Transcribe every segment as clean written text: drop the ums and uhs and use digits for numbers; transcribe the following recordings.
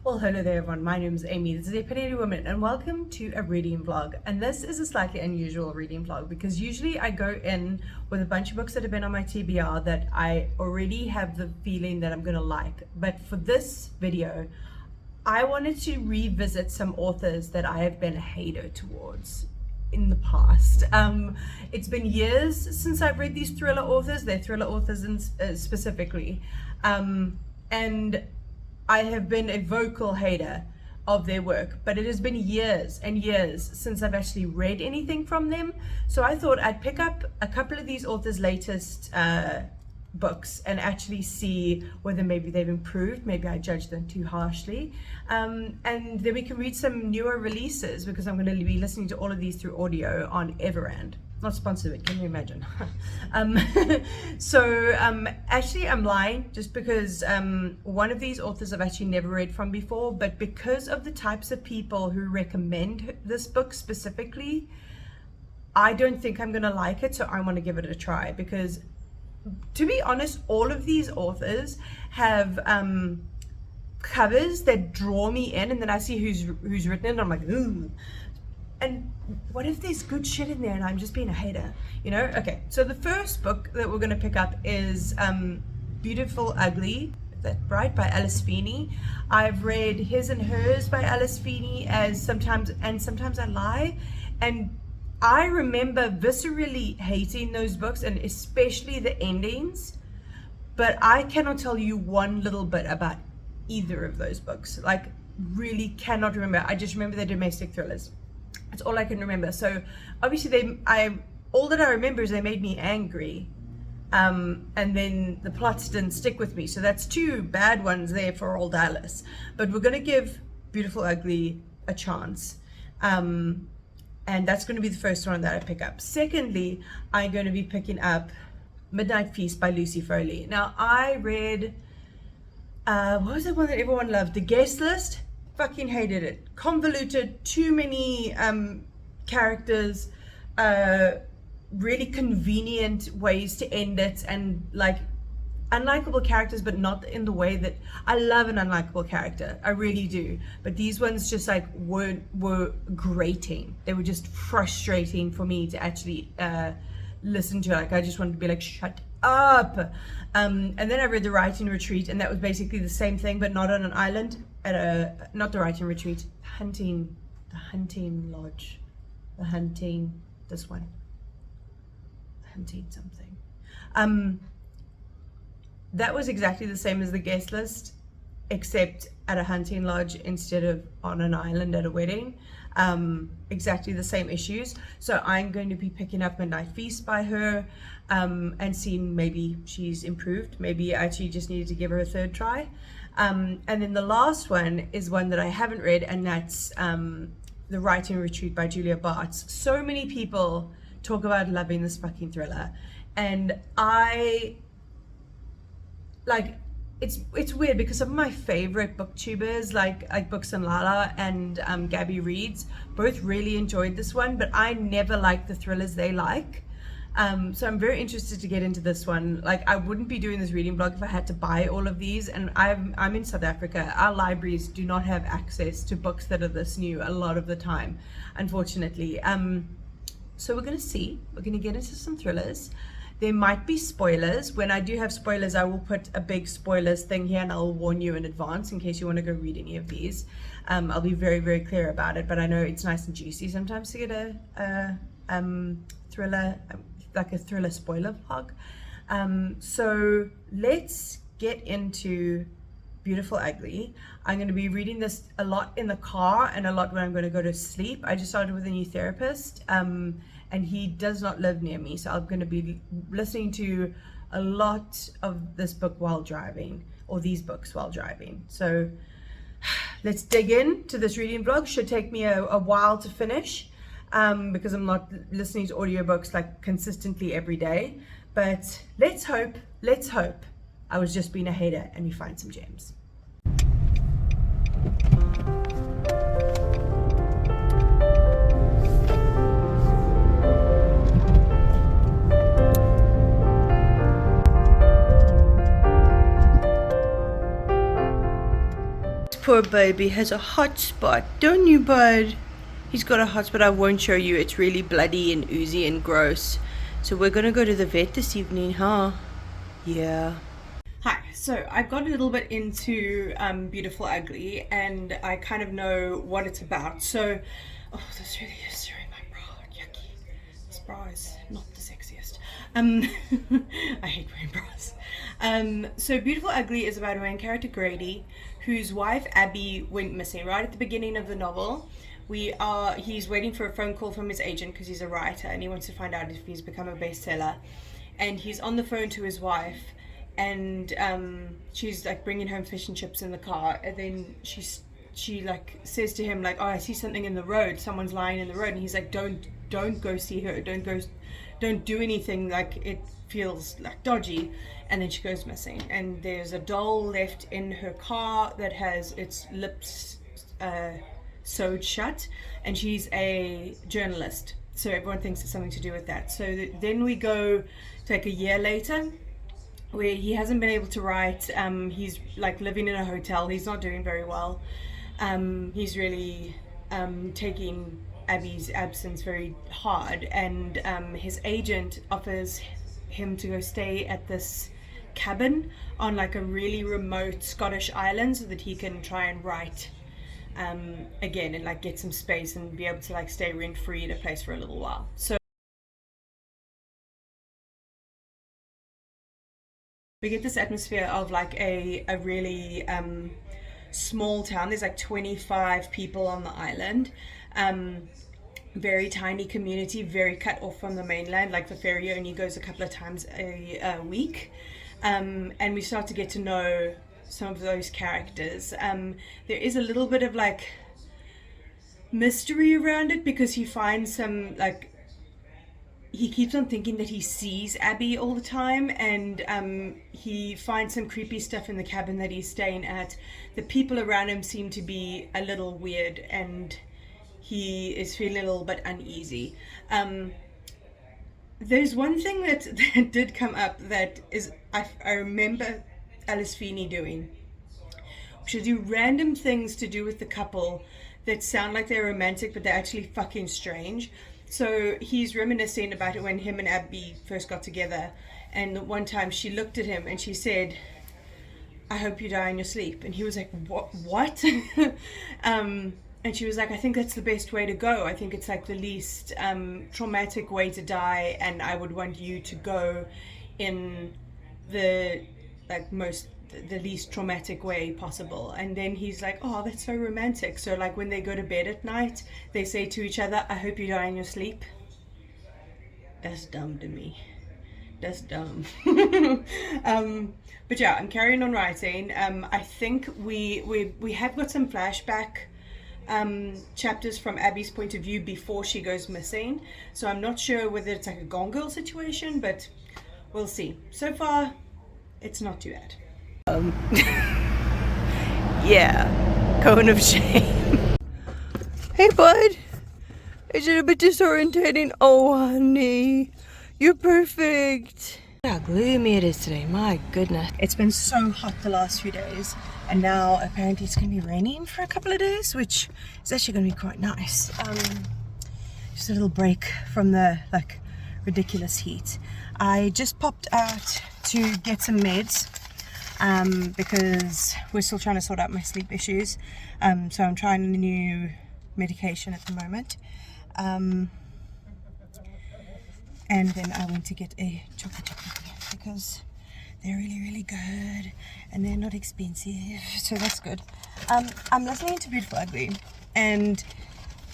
Well, hello there everyone, my name is Amy, this is a Penny Woman, and welcome to a reading vlog. And this is a slightly unusual reading vlog because usually I go in with a bunch of books that have been on my TBR that I already have the feeling that I'm gonna like. But for this video, I wanted to revisit some authors that I have been a hater towards in the past. It's been years since I've read these thriller authors, they're thriller authors specifically. And I have been a vocal hater of their work, but it has been years and years since I've actually read anything from them. So I thought I'd pick up a couple of these authors' latest books and actually see whether maybe they've improved, maybe I judged them too harshly. And then we can read some newer releases because I'm going to be listening to all of these through audio on Everand. Not sponsored, but can you imagine? Actually I'm lying just because one of these authors I've actually never read from before, but because of the types of people who recommend this book specifically, I don't think I'm gonna like it, so I want to give it a try because, to be honest, all of these authors have covers that draw me in, and then I see who's written it and I'm like, ooh. And what if there's good shit in there and I'm just being a hater, you know? Okay, so the first book that we're gonna pick up is Beautiful Ugly, is that right, by Alice Feeney. I've read His and Hers by Alice Feeney as Sometimes I Lie, and I remember viscerally hating those books and especially the endings, but I cannot tell you one little bit about either of those books. Like, really cannot remember. I just remember they're domestic thrillers. That's all I can remember. So obviously all that I remember is they made me angry, and then the plots didn't stick with me. So that's two bad ones there for old Alice. But we're gonna give Beautiful Ugly a chance, and that's going to be the first one that I pick up. Secondly, I'm going to be picking up Midnight Feast by Lucy Foley. Now I read what was that one that everyone loved, The Guest List? Fucking hated it. Convoluted, too many characters, really convenient ways to end it, and like unlikable characters, but not in the way that I love an unlikable character. I really do. But these ones just like were grating. They were just frustrating for me to actually listen to. Like, I just wanted to be like, shut up. And then I read The Writing Retreat, and that was basically the same thing, but not on an island, at not The Writing Retreat, the hunting lodge, this one, hunting something. That was exactly the same as The Guest List, except at a hunting lodge instead of on an island at a wedding. Exactly the same issues. So I'm going to be picking up Midnight Feast by her, and seeing maybe she's improved. Maybe I actually just needed to give her a third try. And then the last one is one that I haven't read, and that's The Writing Retreat by Julia Bartz. So many people talk about loving this fucking thriller, and it's weird because some of my favorite booktubers like Books and Lala and Gabby Reads both really enjoyed this one, but I never like the thrillers they like. So I'm very interested to get into this one. Like, I wouldn't be doing this reading vlog if I had to buy all of these, and I'm in South Africa. Our libraries do not have access to books that are this new a lot of the time, unfortunately. So we're gonna get into some thrillers. There might be spoilers. When I do have spoilers, I will put a big spoilers thing here, and I'll warn you in advance in case you want to go read any of these. I'll be very, very clear about it, but I know it's nice and juicy sometimes to get a thriller, like a thriller spoiler vlog. So let's get into Beautiful Ugly. I'm going to be reading this a lot in the car and a lot when I'm going to go to sleep. I just started with a new therapist, and he does not live near me, so I'm going to be listening to a lot of this book while driving, or these books while driving. So let's dig in to this reading vlog. Should take me a while to finish, because I'm not listening to audiobooks like consistently every day. But let's hope I was just being a hater and we find some gems. poor baby has a hot spot, don't you, bud? He's got a hot spot. I won't show you. It's really bloody and oozy and gross. So we're gonna go to the vet this evening, huh? Yeah. Hi, so I got a little bit into Beautiful Ugly, and I kind of know what it's about. So, oh, this really is stirring my bra. Yucky. This bra is not the sexiest. I hate wearing bras. So Beautiful Ugly is about a main character, Grady, whose wife Abby went missing right at the beginning of the novel. He's waiting for a phone call from his agent because he's a writer and he wants to find out if he's become a bestseller. And he's on the phone to his wife, and she's like bringing home fish and chips in the car, and then she like says to him like, oh, I see something in the road, someone's lying in the road, and he's like, don't go see her, don't do anything, like it feels like dodgy. And then she goes missing, and there's a doll left in her car that has its lips sewed shut, and she's a journalist, so everyone thinks it's something to do with that. So then we go to like a year later, where he hasn't been able to write. He's like living in a hotel. He's not doing very well. He's really taking Abby's absence very hard, and his agent offers him to go stay at this cabin on like a really remote Scottish island so that he can try and write again and like get some space and be able to like stay rent free at a place for a little while. So we get this atmosphere of like a really small town. There's like 25 people on the island. Very tiny community, very cut off from the mainland. Like the ferry only goes a couple of times a week. And we start to get to know some of those characters. There is a little bit of like mystery around it because he finds some like, he keeps on thinking that he sees Abby all the time, and he finds some creepy stuff in the cabin that he's staying at. The people around him seem to be a little weird, and he is feeling a little bit uneasy. There's one thing that did come up that is I remember Alice Feeney doing, which is do random things to do with the couple that sound like they're romantic, but they're actually fucking strange. So he's reminiscing about it when him and Abby first got together, and one time she looked at him and she said, I hope you die in your sleep. And he was like, what? And she was like, I think that's the best way to go. I think it's like the least traumatic way to die, and I would want you to go in the least traumatic way possible. And then he's like, oh, that's so romantic. So like when they go to bed at night, they say to each other, I hope you die in your sleep. That's dumb to me. That's dumb. But yeah, I'm carrying on writing. I think we have got some flashback chapters from Abby's point of view before she goes missing. So I'm not sure whether it's like a Gone Girl situation, but we'll see. So far, it's not too bad. Yeah, cone of shame. Hey bud, is it a bit disorientating? Oh honey, you're perfect. How gloomy it is today, my goodness. It's been so hot the last few days, and now apparently it's going to be raining for a couple of days, which is actually going to be quite nice. Just a little break from the like ridiculous heat. I just popped out to get some meds because we're still trying to sort out my sleep issues. So I'm trying a new medication at the moment. And then I went to get a chocolate chip because they're really, really good and they're not expensive, so that's good. I'm listening to Beautiful Ugly, and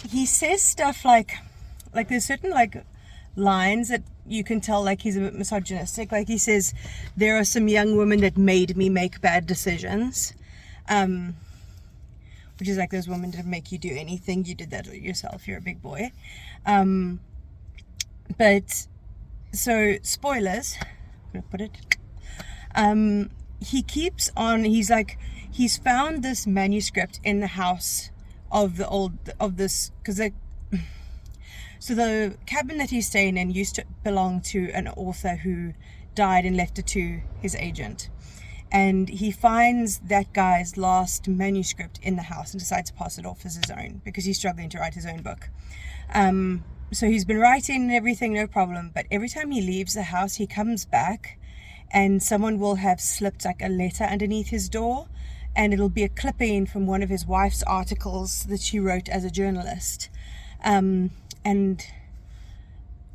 he says stuff like there's certain like lines that you can tell like he's a bit misogynistic. Like he says, there are some young women that made me make bad decisions, which is like those women that make you do anything. You did that yourself, you're a big boy. But so spoilers, I'm gonna put it, he keeps on, he's found this manuscript in the house of this, because so the cabin that he's staying in used to belong to an author who died and left it to his agent. and he finds that guy's last manuscript in the house and decides to pass it off as his own because he's struggling to write his own book. So he's been writing and everything, no problem, but every time he leaves the house, he comes back and someone will have slipped like a letter underneath his door, and it'll be a clipping from one of his wife's articles that she wrote as a journalist. And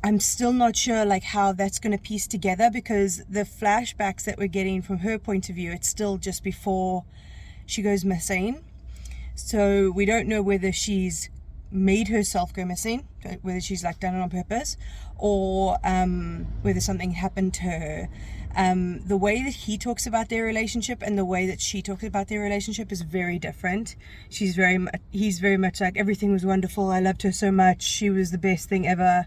I'm still not sure like how that's going to piece together, because the flashbacks that we're getting from her point of view, it's still just before she goes missing. So we don't know whether she's made herself go missing, whether she's like done it on purpose, or whether something happened to her. The way that he talks about their relationship and the way that she talks about their relationship is very different. He's very much like, everything was wonderful, I loved her so much, she was the best thing ever.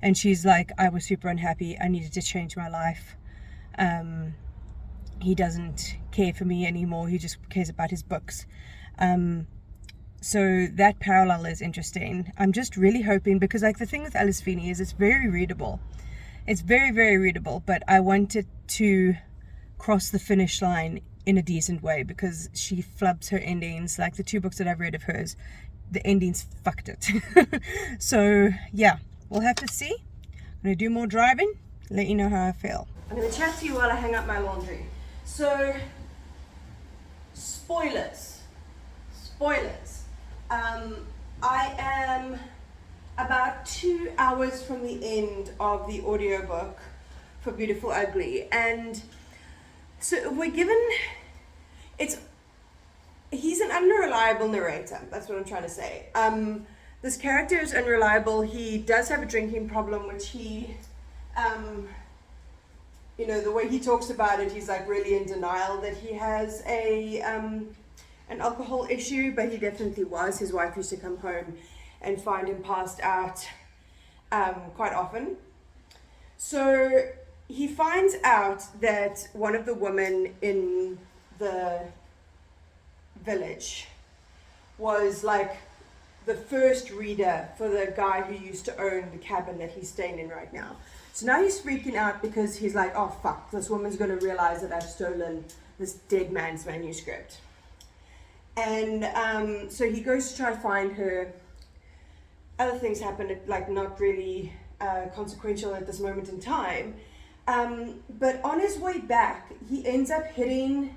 And she's like, I was super unhappy, I needed to change my life. He doesn't care for me anymore, he just cares about his books. So that parallel is interesting. I'm just really hoping, because like the thing with Alice Feeney is it's very readable. It's very, very readable, but I want it to cross the finish line in a decent way, because she flubs her endings. Like the 2 books that I've read of hers, the endings fucked it. So yeah, we'll have to see. I'm going to do more driving, let you know how I feel. I'm going to chat to you while I hang up my laundry. So, spoilers. I am about 2 hours from the end of the audiobook for Beautiful Ugly, and so we're given, he's an unreliable narrator, that's what I'm trying to say. This character is unreliable. He does have a drinking problem, which he, the way he talks about it, he's like really in denial that he has an alcohol issue, but he definitely was. His wife used to come home and find him passed out quite often. So he finds out that one of the women in the village was like the first reader for the guy who used to own the cabin that he's staying in right now. So now he's freaking out because he's like, oh fuck, this woman's going to realize that I've stolen this dead man's manuscript. And so he goes to try to find her. Other things happen, like not really consequential at this moment in time. But on his way back, he ends up hitting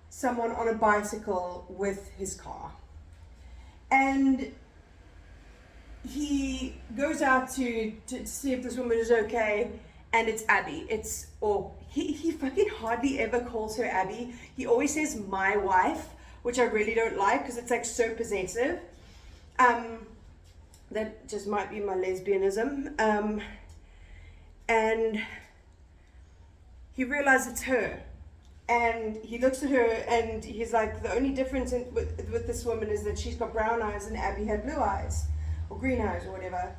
someone on a bicycle with his car. And he goes out to see if this woman is okay, and it's Abby. He fucking hardly ever calls her Abby. He always says my wife, which I really don't like because it's like so possessive. That just might be my lesbianism. And he realizes it's her. And he looks at her and he's like, the only difference with this woman is that she's got brown eyes and Abby had blue eyes, or green eyes, or whatever.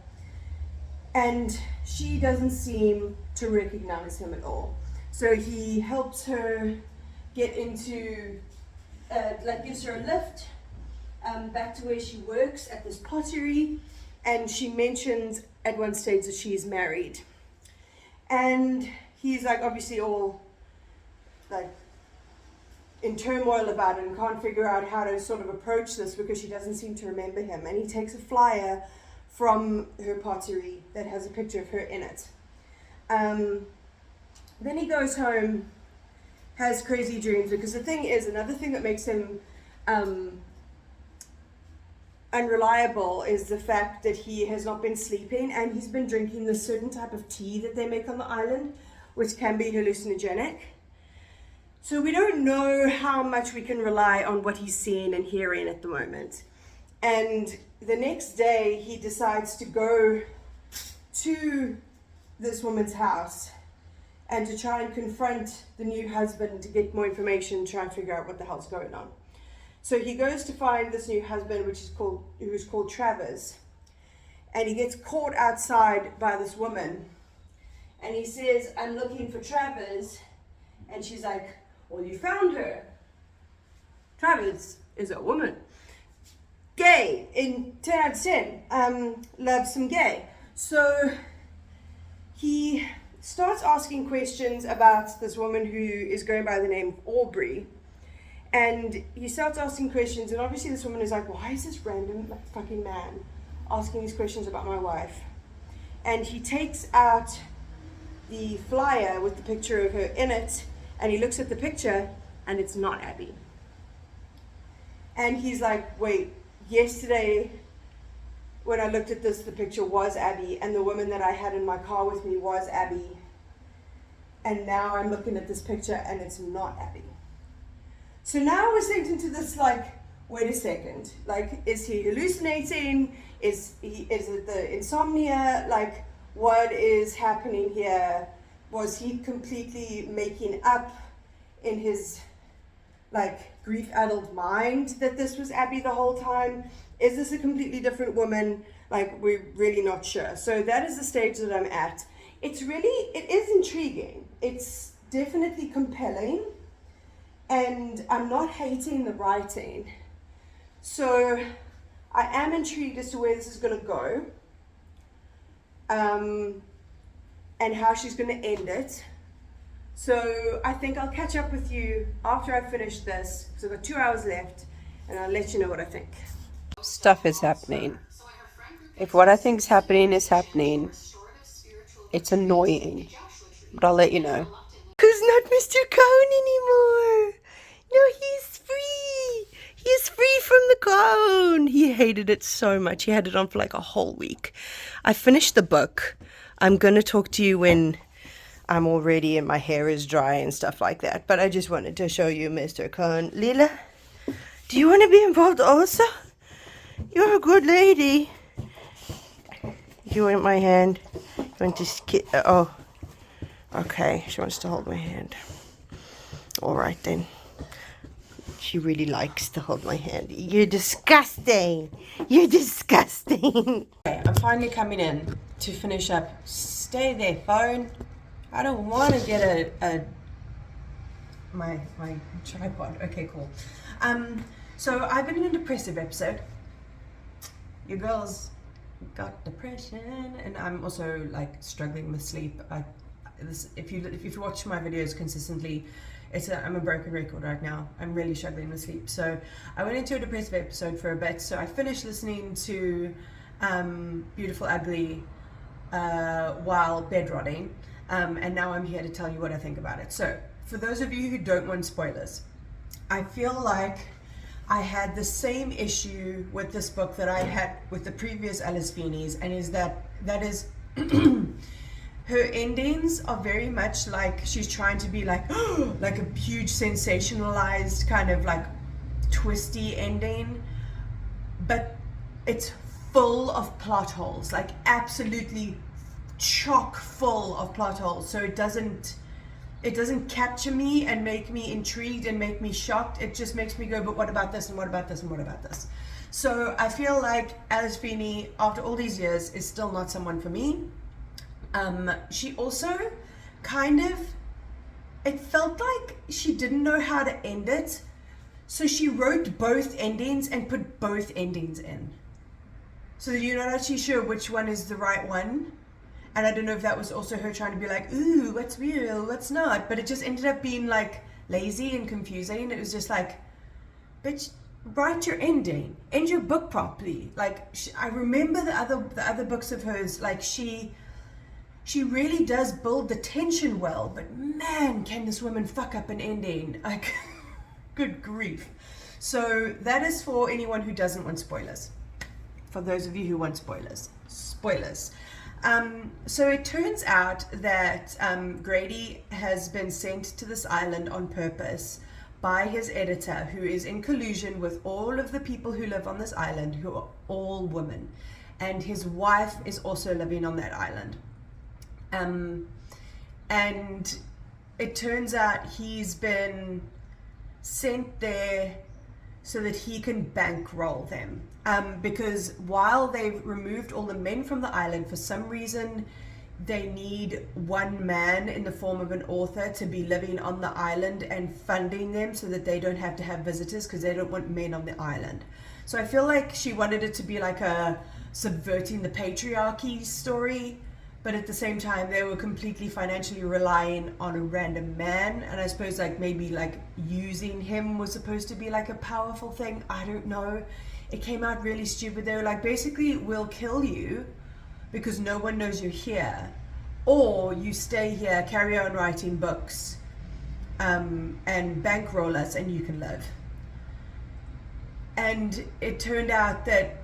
And she doesn't seem to recognize him at all. So he helps her get into, gives her a lift back to where she works at this pottery. And she mentions at one stage that she's married. And he's like obviously all like in turmoil about it and can't figure out how to sort of approach this because she doesn't seem to remember him. And he takes a flyer from her pottery that has a picture of her in it. Then he goes home, has crazy dreams, because the thing is, another thing that makes him unreliable is the fact that he has not been sleeping and he's been drinking this certain type of tea that they make on the island, which can be hallucinogenic. So we don't know how much we can rely on what he's seeing and hearing at the moment. And the next day he decides to go to this woman's house and to try and confront the new husband to get more information, try and figure out what the hell's going on. So he goes to find this new husband, who's called Travers, and he gets caught outside by this woman. And he says, I'm looking for Travers. And she's like, well, you found her. Travers is a woman. Gay, in 10 out of 10, loves some gay. So he starts asking questions about this woman who is going by the name of Aubrey. And he starts asking questions, and obviously this woman is like, why is this random fucking man asking these questions about my wife? And he takes out the flyer with the picture of her in it, and he looks at the picture, and it's not Abby. And he's like, wait, yesterday when I looked at this, the picture was Abby, and the woman that I had in my car with me was Abby. And now I'm looking at this picture, and it's not Abby. So now we're sent into this, like, wait a second, like, is he hallucinating? Is it the insomnia? Like, what is happening here? Was he completely making up in his, like, grief-addled mind that this was Abby the whole time? Is this a completely different woman? Like, we're really not sure. So that is the stage that I'm at. It is intriguing. It's definitely compelling. And I'm not hating the writing. So I am intrigued as to where this is going to go. And how she's going to end it. So I think I'll catch up with you after I finish this. So I've got 2 hours left. And I'll let you know what I think. Stuff is happening. If what I think is happening, it's annoying. But I'll let you know. Who's not Mr. Cone anymore? No, he's free. He's free from the cone. He hated it so much. He had it on for like a whole week. I finished the book. I'm going to talk to you when I'm all ready and my hair is dry and stuff like that. But I just wanted to show you Mr. Cone. Lila, do you want to be involved also? You're a good lady. You want my hand? You want to oh, okay. She wants to hold my hand. All right then. She really likes to hold my hand. You're disgusting. You're disgusting. Okay, I'm finally coming in to finish up. Stay there, phone. I don't want to get my tripod. Okay, cool. So I've been in a depressive episode. Your girl's got depression, and I'm also like struggling with sleep. If you watch my videos consistently, I'm a broken record right now. I'm really struggling with sleep. So I went into a depressive episode for a bit. So I finished listening to Beautiful Ugly while bedrotting, and now I'm here to tell you what I think about it. So for those of you who don't want spoilers, I feel like I had the same issue with this book that I had with the previous Alice Feeney's, and is that her endings are very much like she's trying to be like like a huge sensationalized kind of like twisty ending, but it's full of plot holes, like absolutely chock full of plot holes. So it doesn't capture me and make me intrigued and make me shocked. It just makes me go, but what about this and what about this and what about this? So I feel like Alice Feeney, after all these years, is still not someone for me. She also it felt like she didn't know how to end it. So she wrote both endings and put both endings in. So you're not actually sure which one is the right one. And I don't know if that was also her trying to be like, ooh, what's real, what's not. But it just ended up being like lazy and confusing. It was just like, bitch, write your ending. End your book properly. Like, I remember the other books of hers, like she really does build the tension well. But man, can this woman fuck up an ending. Like, good grief. So that is for anyone who doesn't want spoilers. For those of you who want spoilers. So it turns out that Grady has been sent to this island on purpose by his editor, who is in collusion with all of the people who live on this island, who are all women. And his wife is also living on that island. And it turns out he's been sent there so that he can bankroll them. Because while they've removed all the men from the island, for some reason they need one man in the form of an author to be living on the island and funding them so that they don't have to have visitors, because they don't want men on the island. So I feel like she wanted it to be like a subverting the patriarchy story, but at the same time they were completely financially relying on a random man, and I suppose like maybe like using him was supposed to be like a powerful thing. I don't know. It came out really stupid. They were like, basically, we'll kill you because no one knows you're here, or you stay here, carry on writing books, and bankroll us, and you can live. And it turned out that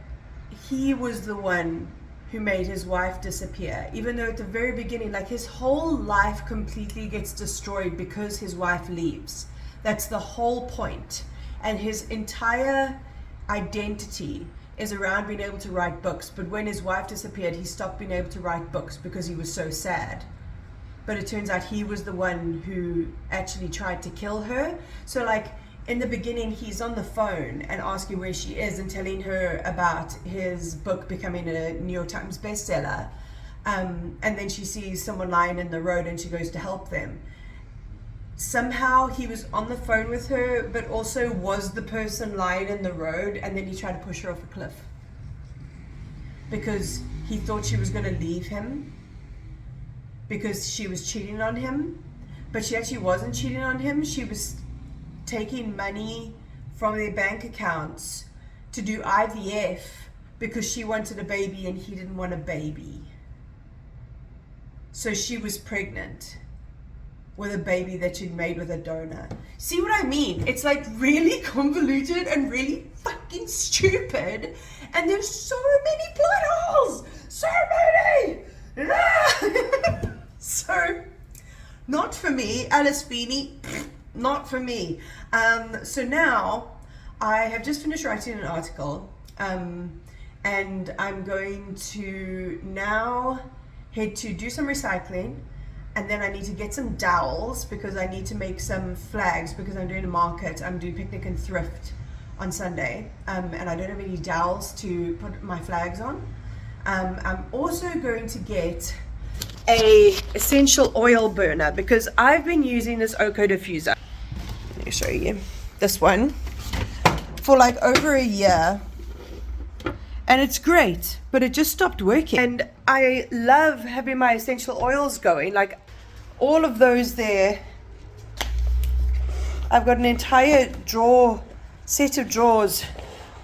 he was the one who made his wife disappear, even though at the very beginning, like, his whole life completely gets destroyed because his wife leaves. That's the whole point. And his entire identity is around being able to write books. But when his wife disappeared, he stopped being able to write books because he was so sad. But it turns out he was the one who actually tried to kill her. So like, in the beginning, he's on the phone and asking where she is and telling her about his book becoming a New York Times bestseller. And then she sees someone lying in the road and she goes to help them. Somehow he was on the phone with her, but also was the person lying in the road, and then he tried to push her off a cliff because he thought she was going to leave him because she was cheating on him. But she actually wasn't cheating on him. She was taking money from their bank accounts to do IVF because she wanted a baby and he didn't want a baby. So she was pregnant with a baby that she'd made with a donor. See what I mean? It's like really convoluted and really fucking stupid. And there's so many plot holes. So many. So, not for me. Alice Feeney, not for me. So now I have just finished writing an article, and I'm going to now head to do some recycling. And then I need to get some dowels because I need to make some flags because I'm doing a market. I'm doing picnic and thrift on Sunday. And I don't have any dowels to put my flags on. I'm also going to get a essential oil burner because I've been using this Oko diffuser. Let me show you this one for like over a year. And it's great, but it just stopped working. And I love having my essential oils going, like all of those there. I've got an entire set of drawers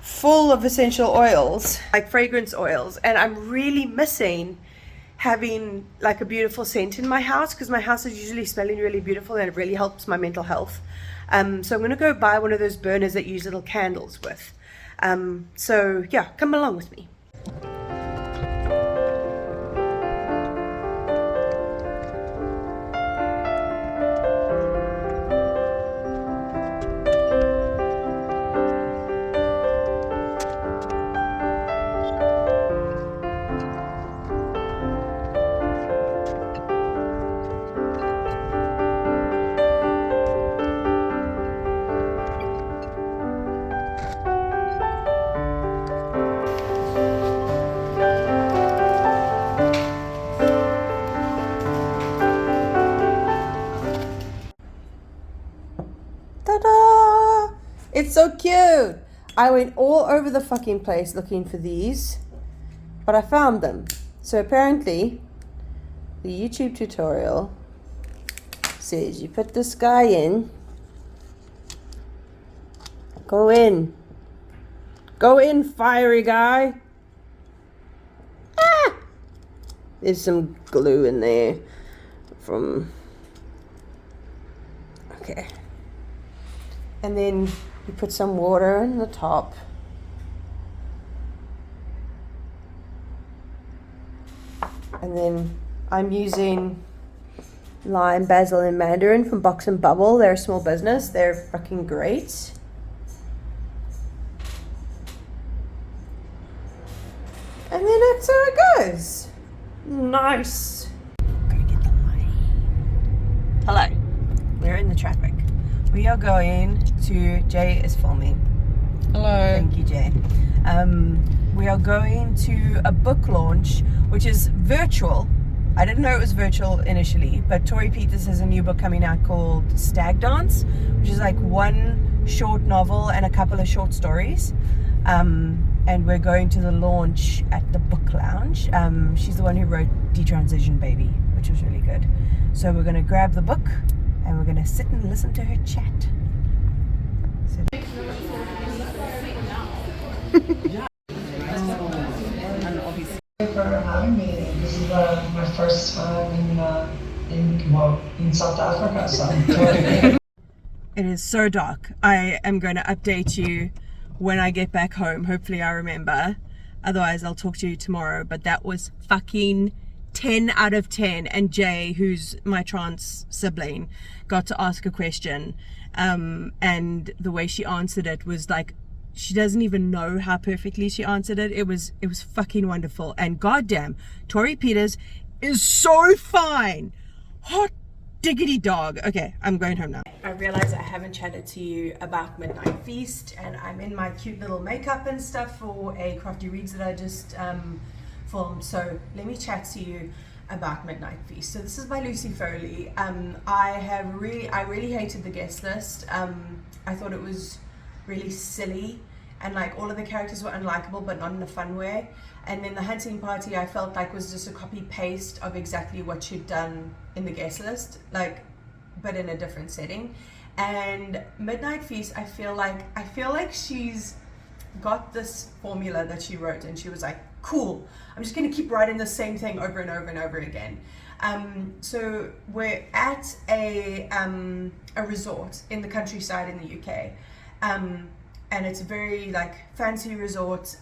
full of essential oils, like fragrance oils. And I'm really missing having like a beautiful scent in my house because my house is usually smelling really beautiful and it really helps my mental health. So I'm going to go buy one of those burners that use little candles with. So yeah, come along with me. Ta-da! It's so cute. I went all over the fucking place looking for these, but I found them. So apparently, the YouTube tutorial says you put this guy in. Go in. Go in, fiery guy. Ah! There's some glue in there from... Okay. And then you put some water in the top. And then I'm using lime, basil, and mandarin from Box and Bubble. They're a small business. They're fucking great. And then that's how it goes. Nice. Gotta get the money. Hello. We're in the traffic. We are going to, Jay is filming. Hello. Thank you, Jay. We are going to a book launch, which is virtual. I didn't know it was virtual initially, but Tori Peters has a new book coming out called Stag Dance, which is like one short novel and a couple of short stories. and we're going to the launch at the book lounge. She's the one who wrote Detransition Baby, which was really good. So we're going to grab the book and we're going to sit and listen to her chat. So for having me. This is my first time in South Africa, so I'm totally. it is so dark. I am going to update you when I get back home. Hopefully I remember. Otherwise I'll talk to you tomorrow. But that was fucking 10 out of 10. And Jay, who's my trans sibling, got to ask a question. And the way she answered it was like, she doesn't even know how perfectly she answered it. It was fucking wonderful. And goddamn, Tori Peters is so fine. Hot diggity dog. Okay, I'm going home now. I realize I haven't chatted to you about Midnight Feast, and I'm in my cute little makeup and stuff for a Crafty Reads that I just filmed. So let me chat to you about Midnight Feast. So this is by Lucy Foley. I really hated the guest list. I thought it was really silly, and like all of the characters were unlikable, but not in a fun way. And then the hunting party I felt like was just a copy paste of exactly what she'd done in the guest list, like, but in a different setting. And Midnight Feast, I feel like she's got this formula that she wrote, and she was like, cool, I'm just gonna keep writing the same thing over and over and over again. So we're at a resort in the countryside in the UK. And it's a very like fancy resort,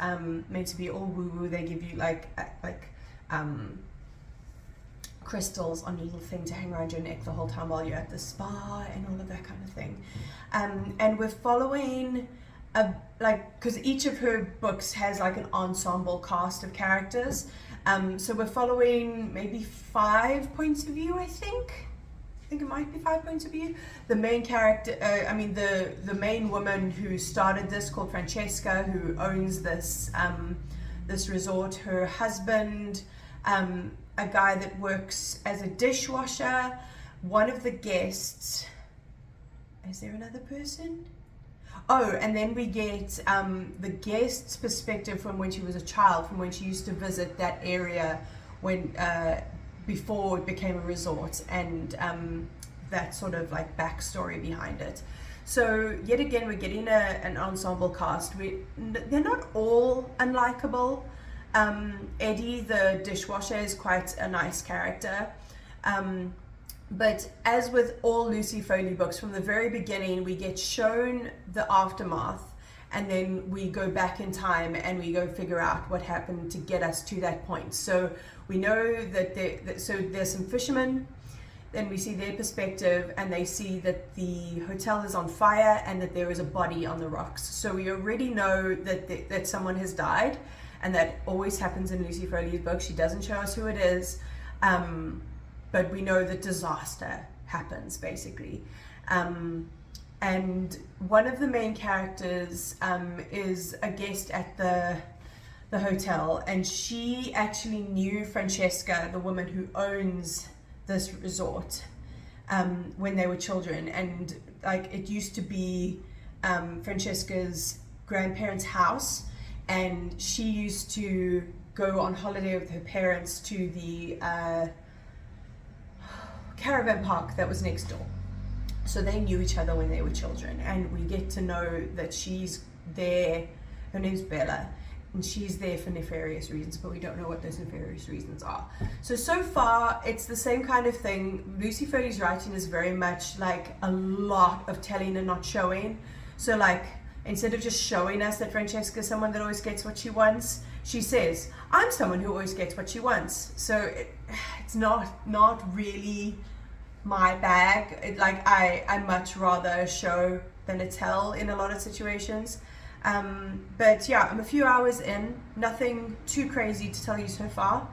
meant to be all woo-woo. They give you like crystals on your little thing to hang around your neck the whole time while you're at the spa and all of that kind of thing. And we're following because each of her books has like an ensemble cast of characters. So we're following maybe 5 points of view, I think it might be 5 points of view. The main character, the main woman who started this, called Francesca, who owns this this resort. Her husband, a guy that works as a dishwasher. One of the guests. Is there another person? Oh, and then we get the guest's perspective from when she was a child, from when she used to visit that area when. Before it became a resort, and that sort of like backstory behind it. So yet again, we're getting an ensemble cast. They're not all unlikable. Eddie, the dishwasher, is quite a nice character. But as with all Lucy Foley books, from the very beginning, we get shown the aftermath, and then we go back in time and we go figure out what happened to get us to that point. So we know that there's some fishermen, then we see their perspective, and they see that the hotel is on fire and that there is a body on the rocks. So we already know that someone has died, and that always happens in Lucy Foley's book. She doesn't show us who it is, but we know that disaster happens, basically. And one of the main characters is a guest at the hotel, and she actually knew Francesca, the woman who owns this resort, when they were children. And like, it used to be Francesca's grandparents' house, and she used to go on holiday with her parents to the caravan park that was next door. So they knew each other when they were children, and we get to know that she's there. Her name's Bella, and she's there for nefarious reasons, but we don't know what those nefarious reasons are. So far, it's the same kind of thing. Lucy Foley's writing is very much like a lot of telling and not showing. So like, instead of just showing us that Francesca is someone that always gets what she wants, she says, I'm someone who always gets what she wants. So it's not really my bag. I much rather show than a tell in a lot of situations. But yeah, I'm a few hours in, nothing too crazy to tell you so far.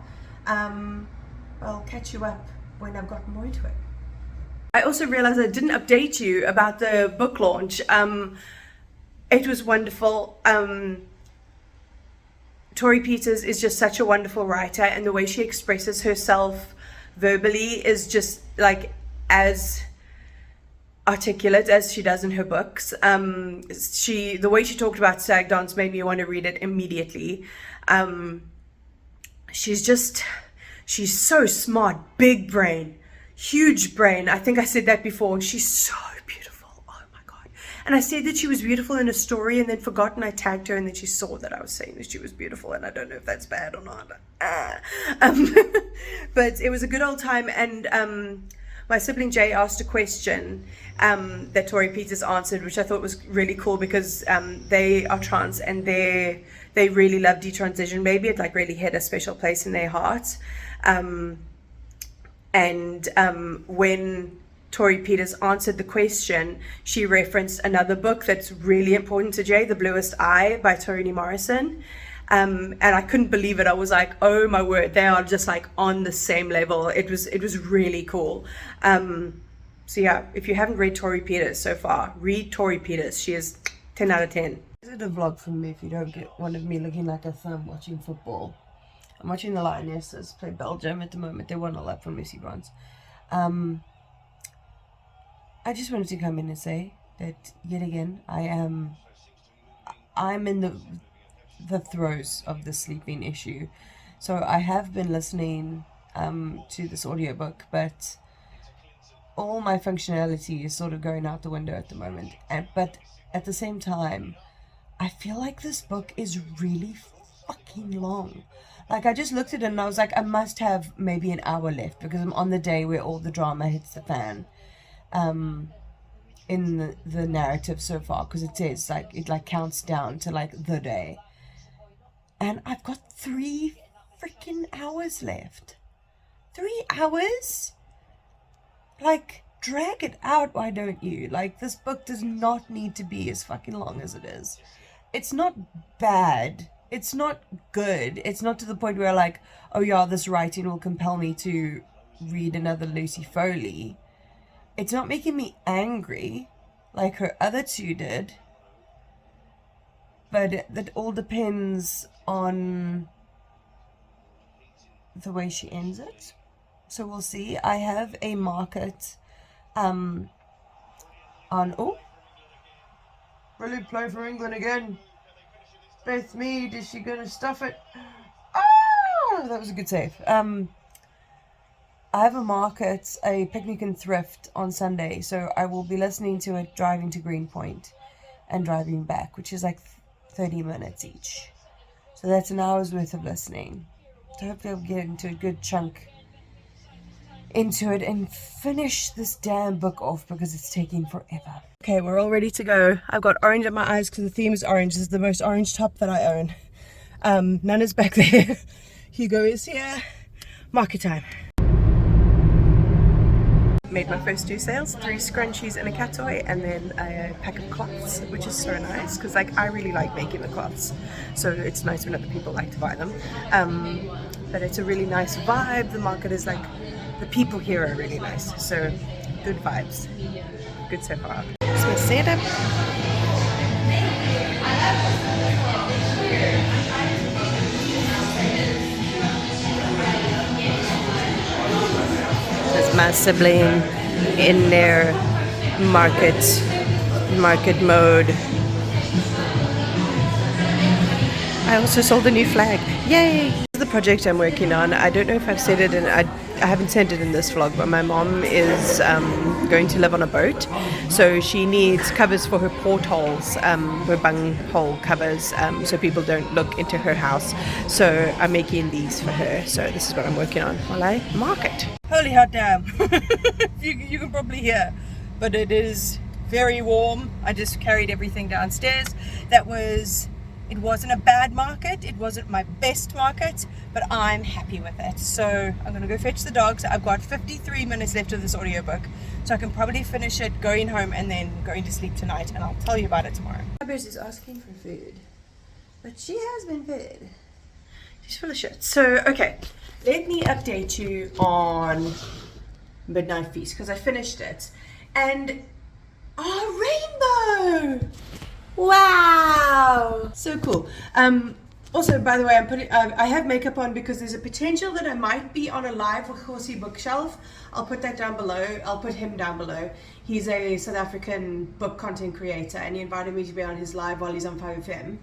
I'll catch you up when I've gotten more into it. I also realized I didn't update you about the book launch. It was wonderful. Tori Peters is just such a wonderful writer, and the way she expresses herself verbally is just like as articulate as she does in her books. The way she talked about Stag Dance made me want to read it immediately. She's so smart, big brain, huge brain. I think I said that before. She's so beautiful. Oh my God. And I said that she was beautiful in a story and then forgot, and I tagged her, and then she saw that I was saying that she was beautiful, and I don't know if that's bad or not. But it was a good old time. And my sibling Jay asked a question that Tori Peters answered, which I thought was really cool, because they are trans and they really love detransition. Maybe it like really hit a special place in their hearts. When Tori Peters answered the question, she referenced another book that's really important to Jay, The Bluest Eye by Toni Morrison. And I couldn't believe it. I was like, oh my word, they are just like on the same level. It was really cool. So yeah, if you haven't read Tori Peters so far, read Tori Peters. She is 10 out of 10. This is a vlog from me if you don't get one of me looking like a thumb watching football. I'm watching the Lionesses play Belgium at the moment. They won a lot from Lucy Bronze. I just wanted to come in and say that yet again, I'm in the throes of the sleeping issue. So I have been listening to this audiobook, but all my functionality is sort of going out the window at the moment. But at the same time, I feel like this book is really fucking long. Like, I just looked at it and I was like, I must have maybe an hour left, because I'm on the day where all the drama hits the fan in the narrative so far, because it says like it like counts down to like the day, and I've got 3 freaking hours left. 3 hours? Like, drag it out, why don't you? Like, this book does not need to be as fucking long as it is. It's not bad. It's not good. It's not to the point where like, oh yeah, this writing will compel me to read another Lucy Foley. It's not making me angry like her other 2 did. But that all depends on the way she ends it. So we'll see. I have a market on... Oh! Brilliant play for England again. Beth Mead, is she going to stuff it? Ah! That was a good save. I have a market, a picnic and thrift on Sunday, so I will be listening to it driving to Greenpoint and driving back, which is like 30 minutes each. So that's an hour's worth of listening. So hopefully I'll get into a good chunk into it and finish this damn book off, because it's taking forever. Okay, we're all ready to go. I've got orange in my eyes because the theme is orange. This is the most orange top that I own. Nana's back there. Hugo is here. Market time. Made my first 2 sales, 3 scrunchies and a cat toy, and then a pack of cloths, which is so nice because like I really like making the cloths, so it's nice when other people like to buy them. But it's a really nice vibe. The market is like, the people here are really nice, so good vibes. Good so far. It's my setup. There's my sibling in their market mode. I also sold a new flag. Yay! This is the project I'm working on. I don't know if I've said it, and I haven't said it in this vlog, but my mom is going to live on a boat, so she needs covers for her portholes, her bunghole covers, so people don't look into her house. So I'm making these for her. So this is what I'm working on while I market. Holy hot damn! you can probably hear, but it is very warm. I just carried everything downstairs. It wasn't a bad market, it wasn't my best market, but I'm happy with it. So I'm gonna go fetch the dogs. I've got 53 minutes left of this audiobook, so I can probably finish it going home and then going to sleep tonight, and I'll tell you about it tomorrow. Barbz is asking for food, but she has been fed. She's full of shit. So, okay, let me update you on Midnight Feast, because I finished it. And, rainbow! Wow, so cool. Also, by the way, I have makeup on because there's a potential that I might be on a live with Kofi Bookshelf. I'll put that down below. I'll put him down below. He's a South African book content creator, and he invited me to be on his live while he's on 5FM.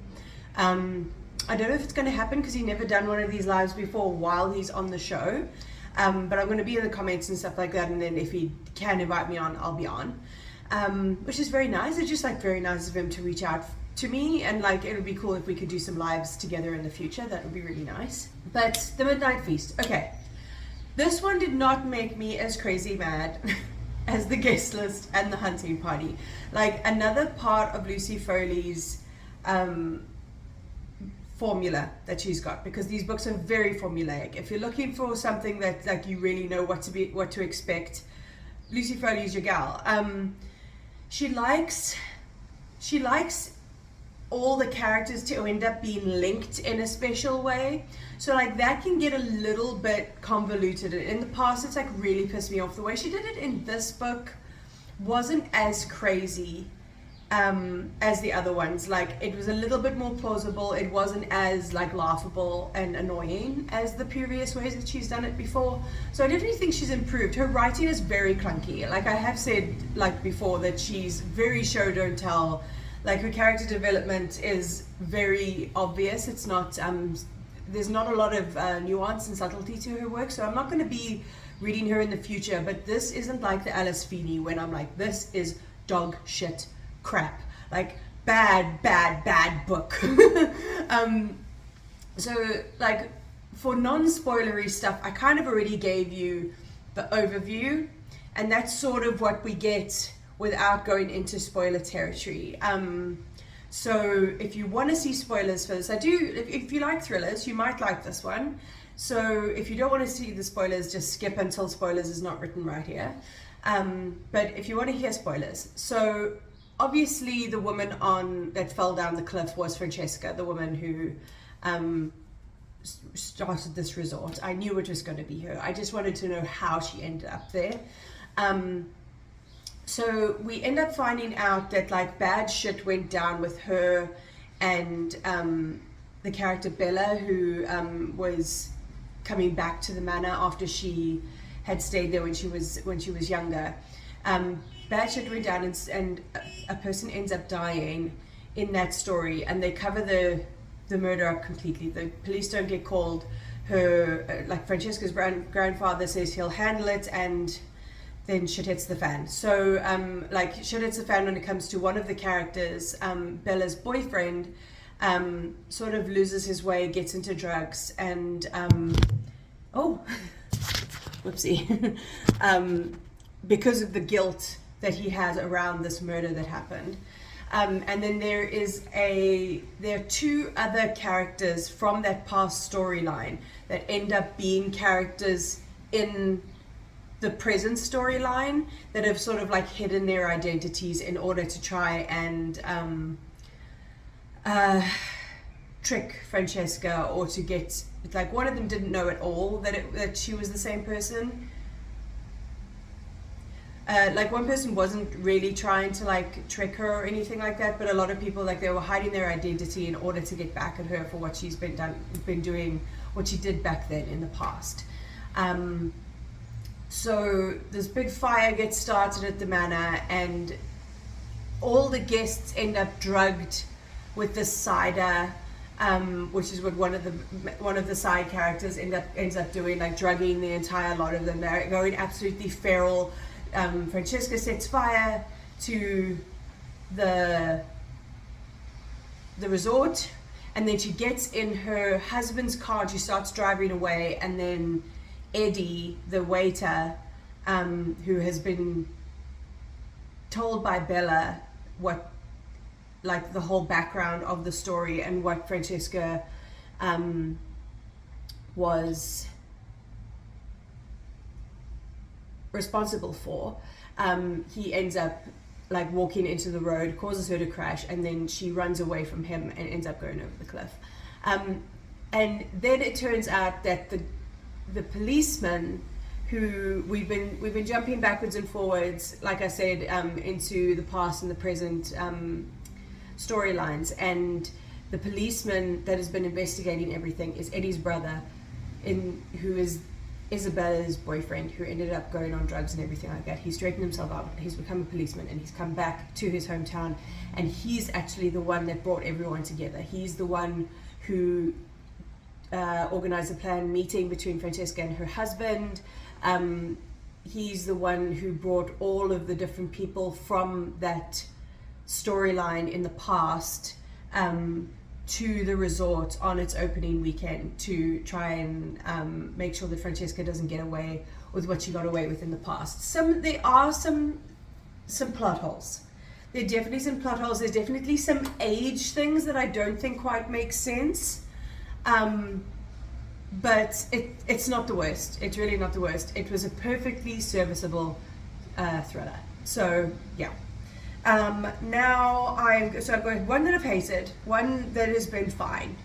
I don't know if it's going to happen because he's never done one of these lives before while he's on the show. But I'm going to be in the comments and stuff like that, and then if he can invite me on, I'll be on. Which is very nice. It's just like very nice of him to reach out to me, and like it would be cool if we could do some lives together in the future. That would be really nice. But the Midnight Feast. Okay. This one did not make me as crazy mad as the guest list and the hunting party. Like another part of Lucy Foley's formula that she's got, because these books are very formulaic. If you're looking for something that like you really know what to expect, Lucy Foley's your gal. She likes all the characters to end up being linked in a special way. So like that can get a little bit convoluted. In the past, it's like really pissed me off. The way she did it in this book wasn't as crazy as the other ones. Like it was a little bit more plausible. It wasn't as like laughable and annoying as the previous ways that she's done it before. So I definitely think she's improved. Her writing is very clunky. Like I have said like before that she's very show don't tell. Like her character development is very obvious. It's not there's not a lot of nuance and subtlety to her work. So I'm not going to be reading her in the future, but this isn't like the Alice Feeney when I'm like, this is dog shit crap, like bad book. So like for non-spoilery stuff, I kind of already gave you the overview, and that's sort of what we get without going into spoiler territory. So if you want to see spoilers for this, if you like thrillers, you might like this one. So if you don't want to see the spoilers, just skip until spoilers is not written right here. But if you want to hear spoilers, so obviously the woman that fell down the cliff was Francesca, the woman who started this resort. I knew it was going to be her. I just wanted to know how she ended up there. So we end up finding out that like bad shit went down with her and the character Bella, who was coming back to the manor after she had stayed there when she was younger. Bad shit went down, and a person ends up dying in that story, and they cover the murder up completely. The police don't get called. Her like Francesca's grandfather says he'll handle it, and then shit hits the fan. So like shit hits the fan when it comes to one of the characters. Bella's boyfriend sort of loses his way, gets into drugs, and whoopsie, because of the guilt that he has around this murder that happened. And then there are two other characters from that past storyline that end up being characters in the present storyline that have sort of like hidden their identities in order to try and trick Francesca, or to get, like, one of them didn't know at all that she was the same person. Like one person wasn't really trying to like trick her or anything like that, but a lot of people, like, they were hiding their identity in order to get back at her for what she's been doing, what she did back then in the past. So this big fire gets started at the manor, and all the guests end up drugged with this cider, which is what one of the side characters ends up doing, like drugging the entire lot of them. They're going absolutely feral. Francesca sets fire to the resort, and then she gets in her husband's car and she starts driving away, and then Eddie, the waiter, who has been told by Bella what, like, the whole background of the story and what Francesca was responsible for, he ends up like walking into the road, causes her to crash, and then she runs away from him and ends up going over the cliff. And then it turns out that the policeman, who we've been jumping backwards and forwards, like I said, into the past and the present storylines, and the policeman that has been investigating everything is Eddie's brother, who is Isabella's boyfriend, who ended up going on drugs and everything like that. He's straightened himself out, he's become a policeman, and he's come back to his hometown, and he's actually the one that brought everyone together. He's the one who organized a planned meeting between Francesca and her husband. He's the one who brought all of the different people from that storyline in the past to the resort on its opening weekend to try and make sure that Francesca doesn't get away with what she got away with in the past. There are some plot holes. There are definitely some plot holes. There's definitely some age things that I don't think quite make sense. But it's not the worst. It's really not the worst. It was a perfectly serviceable thriller. So yeah. Now I've got one that I've hated, one that has been fine,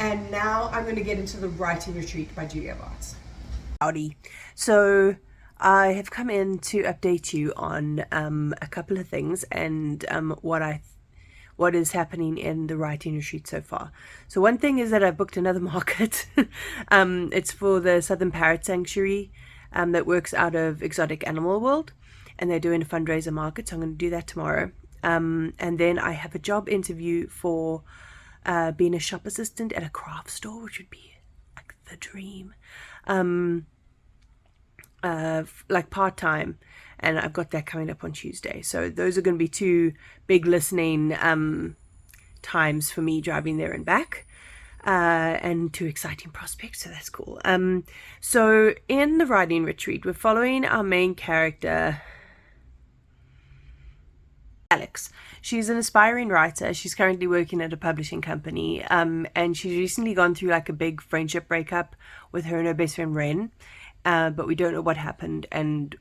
and now I'm going to get into The Writing Retreat by Julia Bartz. Howdy. So I have come in to update you on a couple of things and what is happening in the writing retreat so far. So one thing is that I've booked another market. It's for the Southern Parrot Sanctuary that works out of Exotic Animal World, and they're doing a fundraiser market, so I'm going to do that tomorrow. And then I have a job interview for being a shop assistant at a craft store, which would be like the dream. Like part-time, and I've got that coming up on Tuesday. So those are going to be two big listening times for me driving there and back, and two exciting prospects, so that's cool. So in the writing retreat, we're following our main character, Alex. She's an aspiring writer. She's currently working at a publishing company, and she's recently gone through like a big friendship breakup with her and her best friend Ren, but we don't know what happened and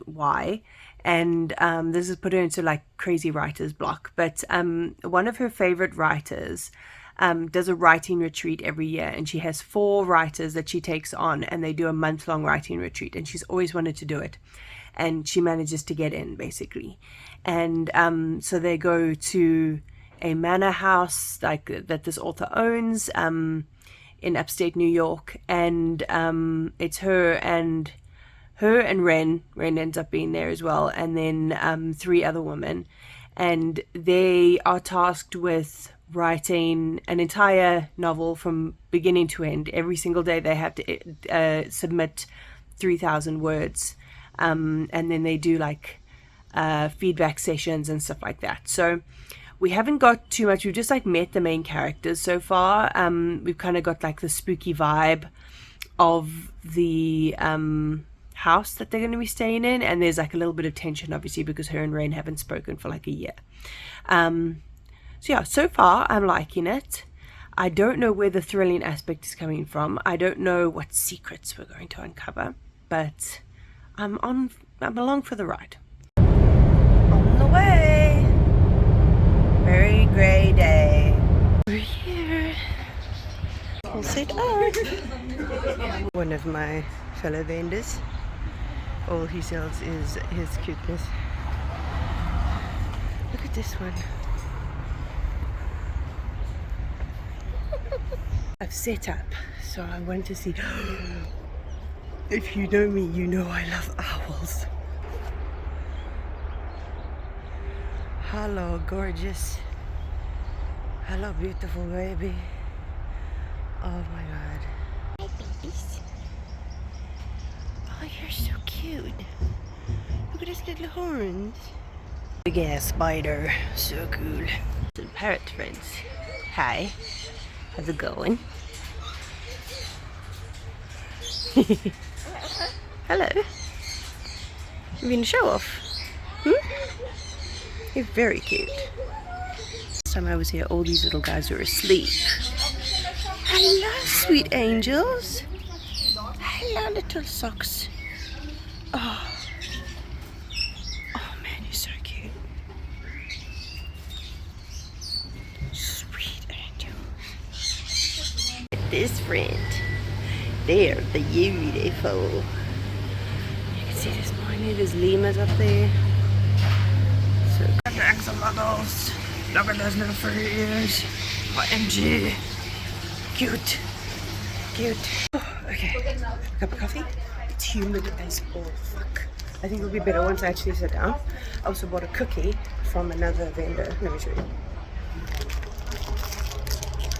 why, and this has put her into like crazy writer's block. But one of her favorite writers does a writing retreat every year, and she has 4 writers that she takes on, and they do a month-long writing retreat, and she's always wanted to do it, and she manages to get in basically. And so they go to a manor house like that this author owns in upstate New York, and it's her and Ren ends up being there as well, and then 3 other women, and they are tasked with writing an entire novel from beginning to end. Every single day they have to submit 3,000 words, and then they do like feedback sessions and stuff like that. So we haven't got too much. We've just like met the main characters so far. We've kind of got like the spooky vibe of the house that they're going to be staying in, and there's like a little bit of tension obviously because her and Rain haven't spoken for like a year. So yeah, so far I'm liking it. I don't know where the thrilling aspect is coming from. I don't know what secrets we're going to uncover, but I'm along for the ride. On the way. Very grey day. We're here. All set up. One of my fellow vendors. All he sells is his cuteness. Look at this one. I've set up, so I want to see. If you know me, you know I love owls. Hello, gorgeous. Hello, beautiful baby. Oh my god. Hi, babies. Oh, you're so cute. Look at his little horns. Big ass spider. So cool. Some parrot friends. Hi. How's it going? Hello. You been a show off? You're very cute. Last time I was here, all these little guys were asleep. Hello, sweet angels. Hello, little socks. Oh. Oh man, you're so cute. Sweet angel. This friend. They're beautiful. You can see this morning, there's lemurs up there. So axolotls. Look at those little furry ears. OMG. Cute. cute. Oh, okay, cup of coffee. It's humid as all fuck. I think it'll be better once I actually sit down. I also bought a cookie from another vendor. Let me show you.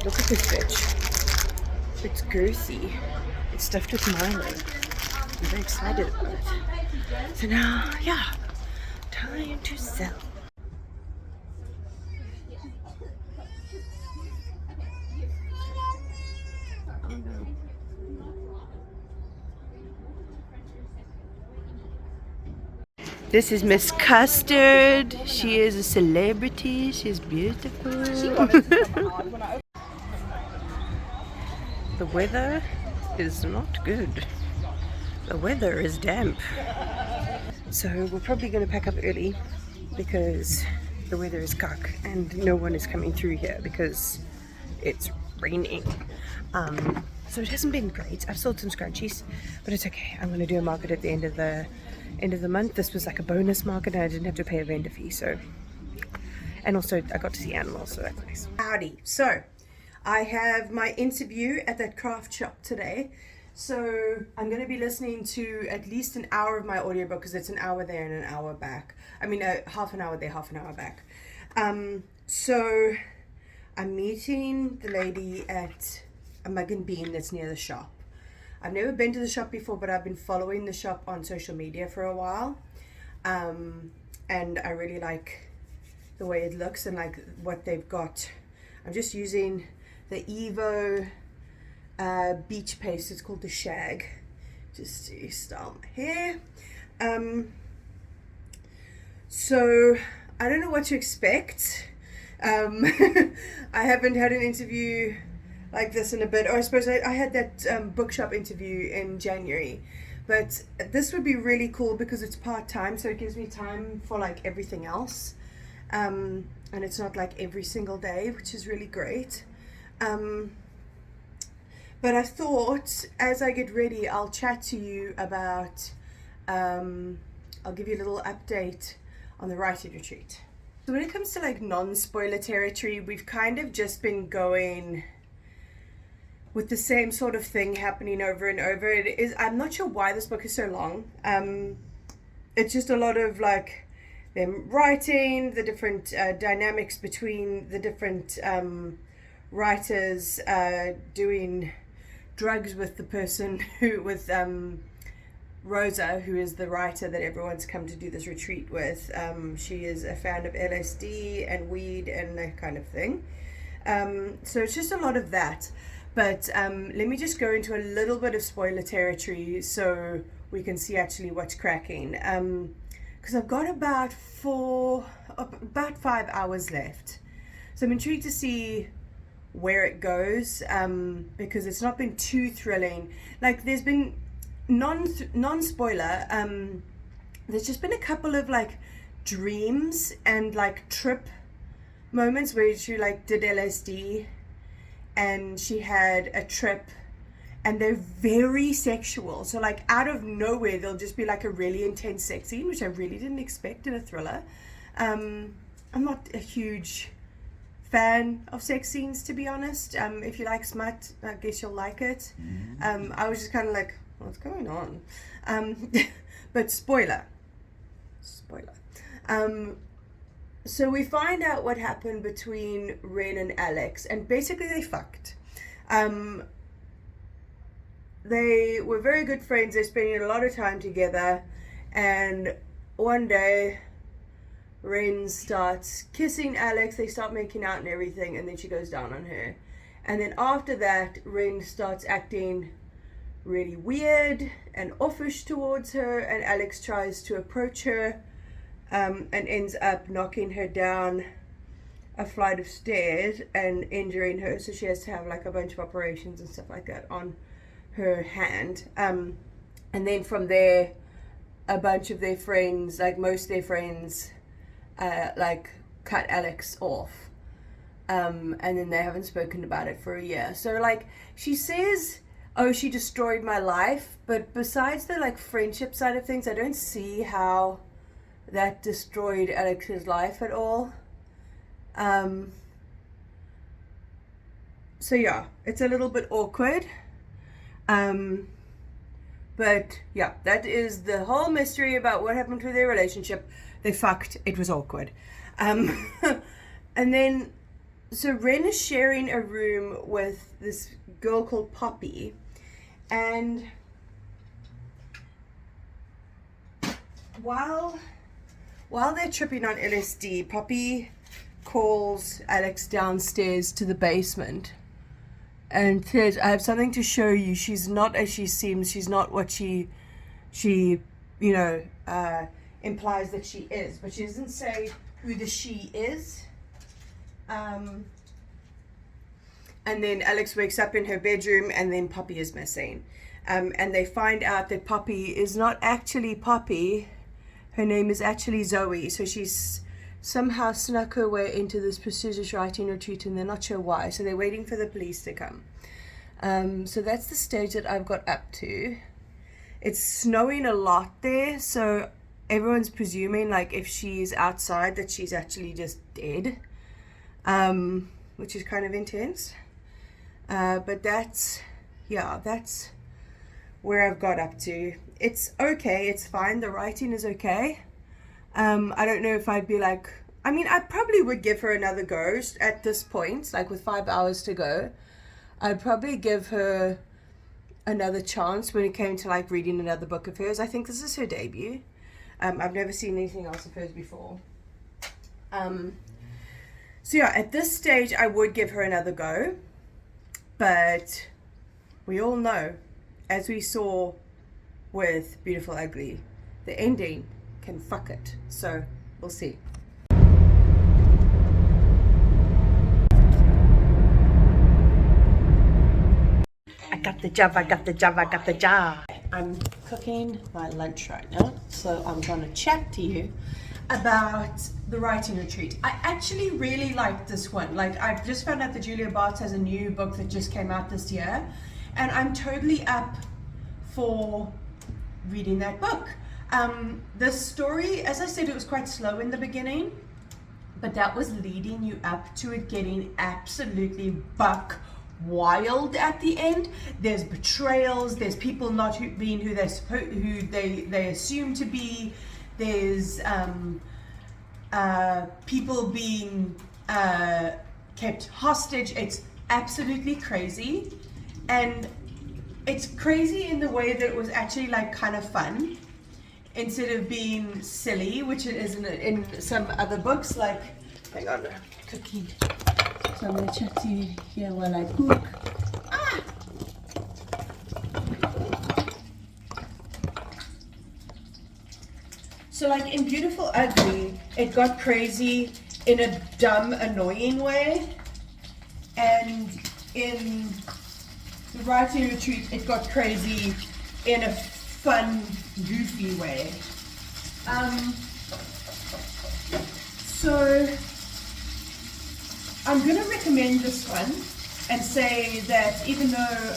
Look at this bitch. It's girthy. It's stuffed with Milo. I'm very excited about it. So now, yeah, time to sell. This is Miss Custard. She is a celebrity. She's beautiful. The weather is not good. The weather is damp. So we're probably going to pack up early because the weather is cuck and no one is coming through here because it's raining. So it hasn't been great. I've sold some scrunchies, but it's okay. I'm going to do a market at the end of the month. This was like a bonus market and I didn't have to pay a vendor fee, so, and also I got to see animals, so that's nice. Howdy. So I have my interview at that craft shop today, so I'm going to be listening to at least an hour of my audiobook because it's an hour there and an hour back. I mean half an hour there, half an hour back. So I'm meeting the lady at a Mug and Bean that's near the shop. I've never been to the shop before, but I've been following the shop on social media for a while, and I really like the way it looks and like what they've got. I'm just using the Evo beach paste. It's called the Shag, just to style my hair. So I don't know what to expect. I haven't had an interview like this in a bit, or I suppose I had that bookshop interview in January, but this would be really cool because it's part-time, so it gives me time for like everything else, and it's not like every single day, which is really great. But I thought as I get ready I'll chat to you about I'll give you a little update on the writing retreat. So when it comes to like non-spoiler territory, we've kind of just been going with the same sort of thing happening over and over. It is, I'm not sure why this book is so long. It's just a lot of like them writing, the different dynamics between the different writers, doing drugs with the person who, with Rosa, who is the writer that everyone's come to do this retreat with. She is a fan of LSD and weed and that kind of thing. So it's just a lot of that. But let me just go into a little bit of spoiler territory so we can see actually what's cracking. Because I've got about 5 hours left. So I'm intrigued to see where it goes, because it's not been too thrilling. Like there's been non-spoiler, there's just been a couple of like dreams and like trip moments where she like did LSD and she had a trip, and they're very sexual. So like out of nowhere there'll just be like a really intense sex scene, which I really didn't expect in a thriller. I'm not a huge fan of sex scenes, to be honest. If you like smut, I guess you'll like it. I was just kind of like, what's going on? But spoiler. So we find out what happened between Ren and Alex, and basically they fucked. They were very good friends. They're spending a lot of time together, and one day Ren starts kissing Alex. They start making out and everything, and then she goes down on her. And then after that, Ren starts acting really weird and offish towards her, and Alex tries to approach her, and ends up knocking her down a flight of stairs and injuring her, so she has to have like a bunch of operations and stuff like that on her hand. And then from there, a bunch of their friends, like most of their friends, like cut Alex off, and then they haven't spoken about it for a year. So like she says, oh, she destroyed my life, but besides the like friendship side of things, I don't see how that destroyed Alex's life at all. So yeah, it's a little bit awkward. But yeah, that is the whole mystery about what happened to their relationship. They fucked. It was awkward. And then, so Ren is sharing a room with this girl called Poppy. And while they're tripping on LSD, Poppy calls Alex downstairs to the basement and says, I have something to show you. She's not as she seems. She's not what she implies that she is. But she doesn't say who the she is. And then Alex wakes up in her bedroom, and then Poppy is missing. And they find out that Poppy is not actually Poppy. Her name is actually Zoe. So she's somehow snuck her way into this prestigious writing retreat, and they're not sure why. So they're waiting for the police to come. So that's the stage that I've got up to. It's snowing a lot there, so everyone's presuming, like, if she's outside, that she's actually just dead, which is kind of intense. But that's where I've got up to. It's okay, it's fine, the writing is okay. I don't know if I'd be like, I mean, I probably would give her another go at this point, like with 5 hours to go. I'd probably give her another chance when it came to like reading another book of hers. I think this is her debut. I've never seen anything else of hers before. So yeah, at this stage, I would give her another go. But we all know, as we saw with Beautiful Ugly, the ending can fuck it. So we'll see. I got the job. I'm cooking my lunch right now, so I'm going to chat to you about the writing retreat. I actually really liked this one. Like, I've just found out that Julia Bartz has a new book that just came out this year, and I'm totally up for reading that book. The story, as I said, it was quite slow in the beginning, but that was leading you up to it getting absolutely buck wild at the end. There's betrayals, there's people not being who they assume to be, there's people being kept hostage. It's absolutely crazy, and it's crazy in the way that it was actually like kind of fun instead of being silly, which it is in some other books. Like, hang on, cookie. So I'm going to chat to you here while I cook. So like in Beautiful Ugly, it got crazy in a dumb, annoying way. And in the Writing Retreat, it got crazy in a fun, goofy way. So I'm going to recommend this one and say that even though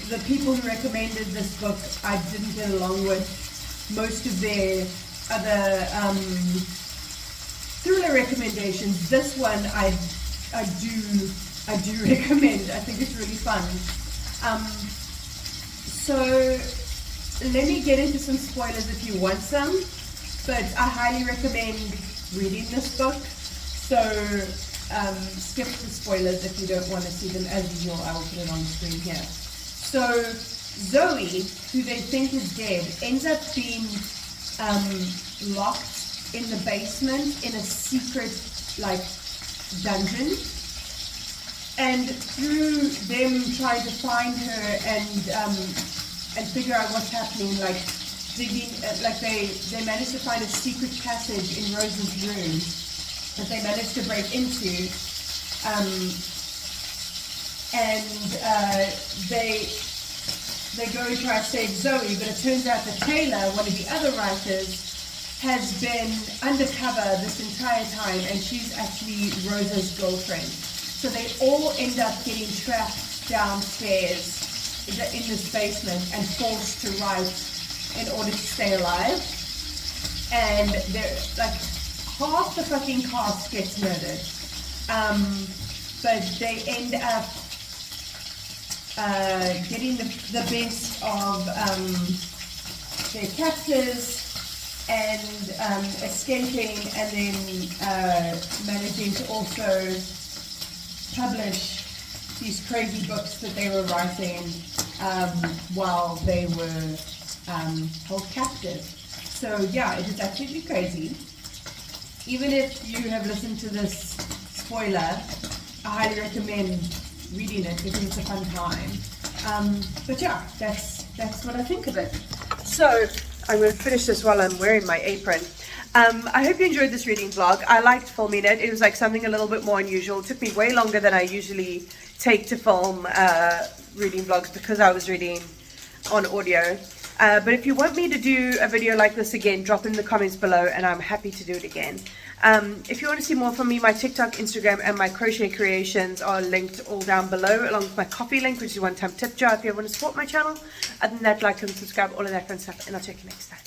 the people who recommended this book I didn't get along with most of their other thriller recommendations, this one I do recommend. I think it's really fun. So let me get into some spoilers if you want some, but I highly recommend reading this book. So skip the spoilers if you don't want to see them. As usual, I will put it on the screen here. So Zoe, who they think is dead, ends up being locked in the basement in a secret like dungeon, and through them trying to find her and figure out what's happening, like digging, like they managed to find a secret passage in Rose's room that they managed to break into, they go and try to save Zoe, but it turns out that Taylor, one of the other writers, has been undercover this entire time, and she's actually Rosa's girlfriend. So they all end up getting trapped downstairs in this basement and forced to write in order to stay alive. And they're like, half the fucking cast gets murdered, but they end up getting the best of their captors and escaping, and then managing to also publish these crazy books that they were writing while they were held captive. So yeah, it is absolutely crazy. Even if you have listened to this spoiler, I highly recommend reading it because it's a fun time. But yeah, that's what I think of it. So I'm going to finish this while I'm wearing my apron. I hope you enjoyed this reading vlog. I liked filming it. It was like something a little bit more unusual. It took me way longer than I usually take to film reading vlogs because I was reading on audio. But if you want me to do a video like this again, drop in the comments below and I'm happy to do it again. If you want to see more from me, my TikTok, Instagram and my crochet creations are linked all down below, along with my Kofi link, which is a one-time tip jar if you want to support my channel. Other than that, like and subscribe, all of that fun stuff, and I'll check you next time.